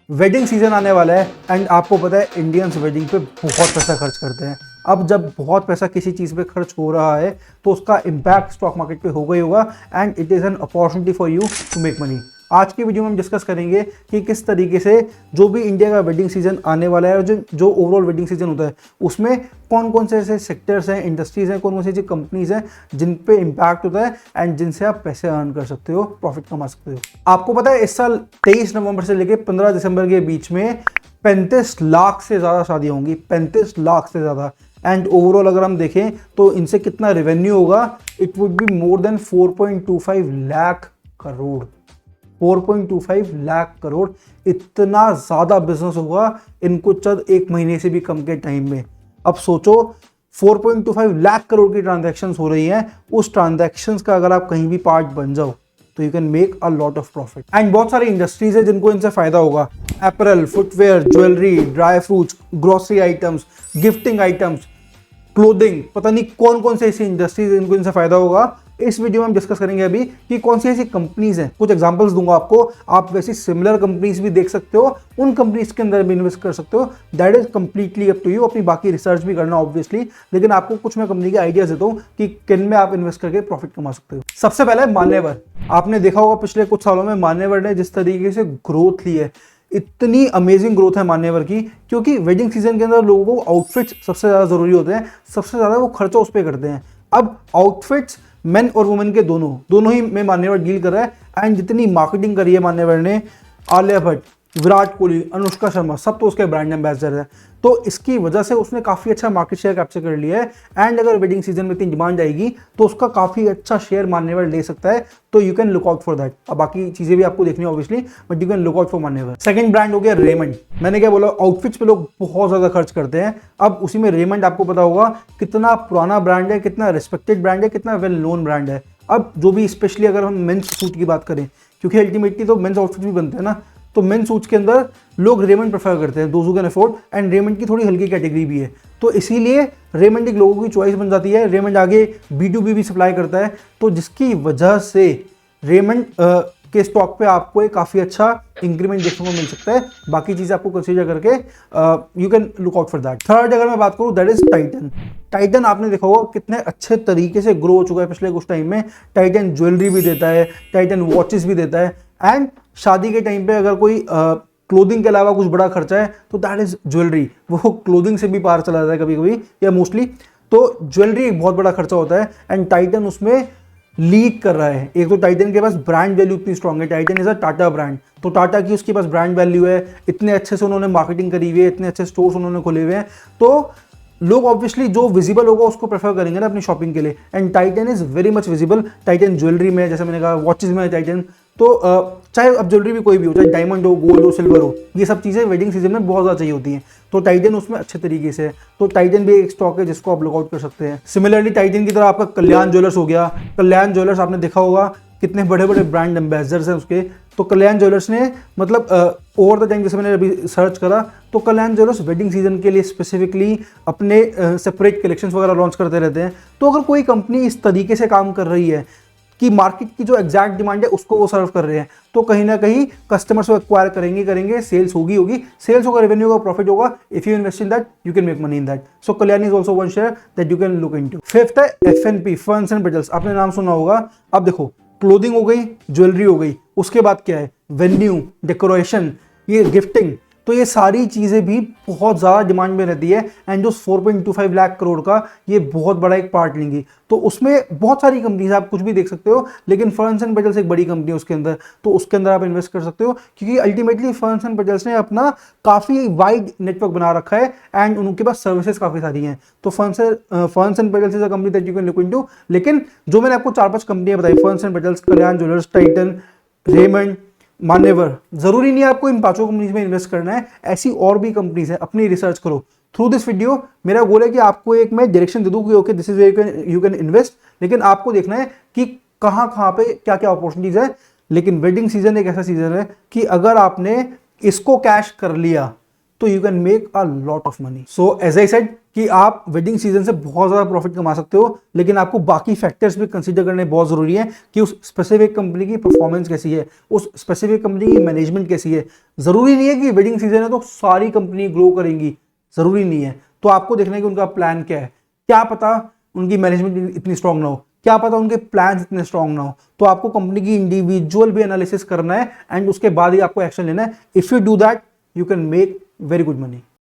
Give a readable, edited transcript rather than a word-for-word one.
Wedding season आने वाला है एंड आपको पता है इंडियंस वेडिंग पे बहुत पैसा खर्च करते हैं। अब जब बहुत पैसा किसी चीज़ पे खर्च हो रहा है तो उसका इम्पैक्ट स्टॉक मार्केट पे होगा ही होगा and it is an opportunity for you to make money. आज की वीडियो में हम डिस्कस करेंगे कि किस तरीके से जो भी इंडिया का वेडिंग सीजन आने वाला है और जो ओवरऑल वेडिंग सीजन होता है उसमें कौन कौन से ऐसे सेक्टर्स हैं, इंडस्ट्रीज हैं, कौन कौन सी ऐसी कंपनीज हैं जिन पे इम्पैक्ट होता है एंड जिनसे आप पैसे अर्न कर सकते हो, प्रॉफिट कमा सकते हो। आपको पता है इस साल 23 नवंबर से लेकर 15 दिसंबर के बीच में 35 लाख से ज़्यादा शादियाँ होंगी, 35 लाख से ज़्यादा। एंड ओवरऑल अगर हम देखें तो इनसे कितना रेवेन्यू होगा, it would be more than 4.25 lakh crore. 4.25 lakh crore, इतना ज़्यादा बिजनेस होगा इनको चंद एक महीने से भी कम के टाइम में। अब सोचो 4.25 लाख करोड़ की ट्रांजैक्शंस हो रही हैं, उस ट्रांजैक्शंस का अगर आप कहीं भी पार्ट बन जाओ तो you can make a lot of profit. And बहुत सारी इंडस्ट्रीज है जिनको इनसे फायदा होगा, apparel, footwear, jewellery, dry fruits, grocery items, gifting items, clothing, पता नहीं कौन कौन से ऐसी इंडस्ट्रीज इनको इनसे फायदा होगा। इस वीडियो में हम डिस्कस करेंगे अभी कि कौन सी ऐसी कंपनीज हैं, कुछ एग्जांपल्स दूंगा आपको। आप वैसी सिमिलर कंपनीज भी देख सकते हो, उन कंपनीज के अंदर भी इन्वेस्ट कर सकते हो। That is completely up to you. अपनी बाकी रिसर्च भी करना ऑब्वियसली, लेकिन आपको कुछ मैं कंपनी के आइडियाज देता हूँ कि किन में आप इन्वेस्ट करके प्रॉफिट कमा सकते हो। सबसे पहले मान्यवर। आपने देखा होगा पिछले कुछ सालों में मान्यवर ने जिस तरीके से ग्रोथ ली है, इतनी अमेजिंग ग्रोथ है मान्यवर की, क्योंकि वेडिंग सीजन के अंदर लोगों को आउटफिट्स सबसे ज़्यादा ज़रूरी होते हैं, सबसे ज़्यादा वो खर्चा उस पर करते हैं। अब आउटफिट्स मेन और वुमेन के दोनों ही में मान्यवर डील कर रहा है। एंड जितनी मार्केटिंग करी है मान्यवर ने, आलिया भट्ट, विराट कोहली, अनुष्का शर्मा, सब तो उसके ब्रांड एम्बेसडर है, तो इसकी वजह से उसने काफ़ी अच्छा मार्केट शेयर कैप्चर कर लिया है। एंड अगर वेडिंग सीजन में इतनी डिमांड आएगी तो उसका काफ़ी अच्छा शेयर मान्यवर ले सकता है, तो you can look out for that. अब बाकी चीज़ें भी आपको देखनी है obviously, but you can look out for मान्यवर। सेकंड ब्रांड हो गया रेमंड। मैंने क्या बोला, आउटफिट्स पे लोग बहुत ज़्यादा खर्च करते हैं। अब उसी में रेमंड आपको पता होगा कितना पुराना ब्रांड है, कितना रिस्पेक्टेड ब्रांड है, कितना वेल नोन ब्रांड है। अब जो भी स्पेशली अगर हम मेंस सूट की बात करें, क्योंकि अल्टीमेटली तो मेंस आउटफिट भी बनते हैं ना, तो मेन सूट्स के अंदर लोग रेमंड प्रेफर करते हैं, those who can afford. And Raymond की थोड़ी हल्की कैटेगरी भी है, तो इसीलिए रेमंड एक लोगों की चॉइस बन जाती है। रेमंड आगे B2B भी सप्लाई करता है, तो जिसकी वजह से रेमंड के स्टॉक पे आपको एक काफ़ी अच्छा इंक्रीमेंट देखने को मिल सकता है। बाकी चीज़ें आपको कंसीडर करके you can look out for that. Third अगर मैं बात करूँ, दैट इज टाइटन। टाइटन आपने देखा होगा कितने अच्छे तरीके से ग्रो हो चुका है पिछले कुछ टाइम में। टाइटन ज्वेलरी भी देता है, टाइटन वॉचेस भी देता है। एंड शादी के टाइम पे अगर कोई क्लोथिंग के अलावा कुछ बड़ा खर्चा है तो दैट इज ज्वेलरी। वो क्लोथिंग से भी पार चला जाता है कभी कभी, या मोस्टली तो ज्वेलरी एक बहुत बड़ा खर्चा होता है। एंड टाइटन उसमें लीड कर रहा है। एक तो टाइटन के पास ब्रांड वैल्यू इतनी स्ट्रांग है, Titan is a Tata brand, तो टाटा की उसके पास ब्रांड वैल्यू है, इतने अच्छे से उन्होंने मार्केटिंग करी हुई है, इतने अच्छे स्टोर्स उन्होंने खोले हुए हैं, तो लोग ऑब्वियसली जो विजिबल होगा उसको प्रेफर करेंगे ना अपनी शॉपिंग के लिए। And Titan is very much visible. Titan jewellery में, जैसे मैंने कहा, वॉचेस में टाइटन, तो चाहे अब ज्वेलरी भी कोई भी हो, चाहे डायमंड हो, गोल्ड हो, सिल्वर हो, ये सब चीज़ें वेडिंग सीजन में बहुत ज़्यादा चाहिए होती हैं, तो टाइटन उसमें अच्छे तरीके से है। तो टाइटन भी एक स्टॉक है जिसको आप लुकआउट कर सकते हैं। सिमिलरली टाइटन की तरह आपका कल्याण ज्वेलर्स हो गया। कल्याण ज्वेलर्स आपने देखा होगा कितने बड़े बड़े ब्रांड एम्बेसडर्स हैं उसके। तो कल्याण ज्वेलर्स ने मतलब ओवर द टाइम, जैसे मैंने अभी सर्च करा, तो कल्याण ज्वेलर्स वेडिंग सीजन के लिए स्पेसिफिकली अपने सेपरेट कलेक्शंस वगैरह लॉन्च करते रहते हैं। तो अगर कोई कंपनी इस तरीके से काम कर रही है कि मार्केट की जो एग्जैक्ट डिमांड है उसको वो सर्व कर रहे हैं, तो कहीं ना कहीं कस्टमर्स को एक्वायर करेंगे, सेल्स होगी, सेल्स होगा, रेवेन्यू होगा, प्रॉफिट होगा। If you invest in that you can make money in that. So Kalyan is also one share that you can look into. Fifth है F&P, फर्न्स एंड पेटल्स। आपने नाम सुना होगा। अब देखो, क्लोथिंग हो गई, ज्वेलरी हो गई, उसके बाद क्या है, वेन्यू, डेकोरेशन, ये गिफ्टिंग, तो ये सारी चीज़ें भी बहुत ज़्यादा डिमांड में रहती है। एंड जो 4.25 लाख करोड़ का ये बहुत बड़ा एक पार्ट लेंगी, तो उसमें बहुत सारी कंपनीज, आप कुछ भी देख सकते हो, लेकिन फर्न्स एंड पेटल्स एक बड़ी कंपनी है उसके अंदर, तो उसके अंदर आप इन्वेस्ट कर सकते हो, क्योंकि अल्टीमेटली फर्न्स एंड पेटल्स ने अपना काफ़ी वाइड नेटवर्क बना रखा है एंड उनके पास सर्विसेज काफ़ी सारी हैं। तो ferns and petals is a company that you can look into. लेकिन जो मैंने आपको 4-5 कंपनियां बताई, ferns and petals, Kalyan jewellers, Titan, Raymond, मान्यवर, जरूरी नहीं है आपको इन 5 कंपनीज में इन्वेस्ट करना है, ऐसी और भी कंपनीज है, अपनी रिसर्च करो। थ्रू दिस वीडियो मेरा गोल है कि आपको एक मैं डायरेक्शन दे दूं कि okay this is where you can invest, लेकिन आपको देखना है कि कहां कहां पे क्या क्या अपॉर्चुनिटीज है। लेकिन वेडिंग सीजन एक ऐसा सीजन है कि अगर आपने इसको कैश कर लिया तो you can make a lot of money. So as I said कि आप वेडिंग सीजन से बहुत ज़्यादा प्रॉफिट कमा सकते हो, लेकिन आपको बाकी फैक्टर्स भी कंसीडर करने बहुत ज़रूरी है कि उस स्पेसिफिक कंपनी की परफॉर्मेंस कैसी है, उस स्पेसिफिक कंपनी की मैनेजमेंट कैसी है। ज़रूरी नहीं है कि वेडिंग सीजन है तो सारी कंपनी ग्रो करेंगी, ज़रूरी नहीं है। तो आपको देखना है कि उनका प्लान क्या है। क्या पता उनकी मैनेजमेंट इतनी स्ट्रांग ना हो, क्या पता उनके प्लान्स इतने स्ट्रांग ना हो। तो आपको कंपनी की इंडिविजुअल भी एनालिसिस करना है एंड उसके बाद ही आपको एक्शन लेना है। If you do that, you can make very good money.